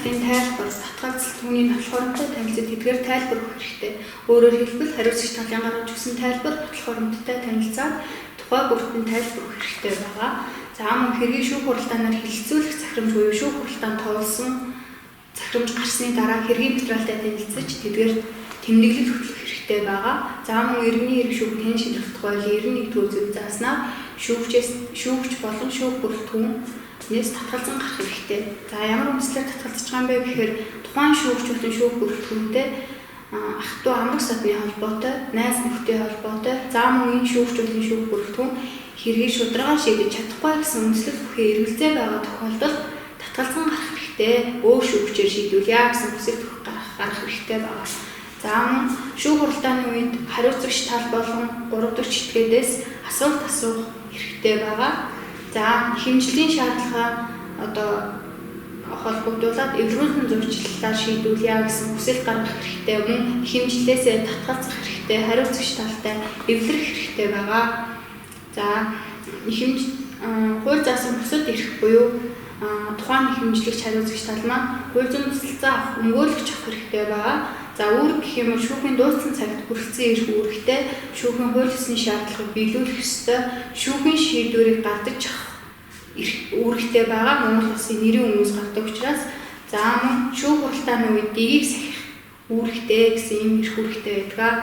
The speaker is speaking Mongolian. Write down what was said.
гартын тайлбар, татгалзал түүний нотлохоромтой танилцуулж тэдгээр тайлбар өгөх хэрэгтэй. Өөрөөр хэлбэл хариуцагч талын гаргаж өгсөн тайлбар нотлохоромттой танилцаад тухай бүртэн тайлбар өгөх хэрэгтэй байгаа. За мөн хэргийн шүүх хуралдаанаар хилцүүлэх захирамж буюу шүүх хуралдаанд тоолсон захирамж гарсны дараа хэргийн материалтай танилцаж тэдгээр тэмдэглэл хөтлөх хэрэгтэй байгаа. За мөн иргэний хэрэг шүүхэд хэн шийдэх тухай 91-р үзэл зааснаар шүүгч болон шүүх бүрэлдэхүүнээс татгалзан гарах хэрэгтэй. За ямар үндслээр татгалзаж байгаа юм бэ гэхээр тухайн шүүгч болон шүүх бүрэлдэхүүнтэй ах トゥ амрах садны холбоотой, найз нөхдөй холбоотой, за мөн энэ шүүгч болон шүүх бүрэлдэхүүн хэргийг шударгаар шийдэж чадахгүй гэсэн үндслэл бүхий эргэлзээ байгаа тохиолдолд татгалзан гарах хэрэгтэй. Өөр шүүгчээр шийдүүлье гэсэн хүсэлт гарах хэрэгтэй байгаа. За мөн шүүх хуралдааны үед хариуцагч тал болон 3 дахь читгэдээс асуулт асуух хэрэгтэй байгаа. За хэмжлийн шаардлага холбогдуулаад эвлэрүүлэн зурчлалаар шийдүүлье гэсэн хүсэлт гаргах хэрэгтэй. Мөн хэмжлээсээ татгалзах хэрэгтэй. Хариуцагч талтай эвлэрэх хэрэгтэй байгаа. За хууль заасан бусад эрх буюу тухайн хэмжлэгч хариуцагч тал маань хууль зүйн тусалцаа авах өмгөөлөгч авах хэрэгтэй байгаа. За үүрэг гэх юм бол шүүхийн дууцсан цагт хүрэлцэн эрх үүрэгтэй шүүхийн хууль ёсны шаардлагыг биелүүлэх ёстой. Шүүхийн шийдвэрийг гадаж авах үүрэгтэй байгаа. Монгол Улсын нэрийн өмнөөс гардаг учраас за мөн шүүх хуралдааны үед дийг сахих үүрэгтэй гэсэн юм эрх үүрэгтэй байдаг.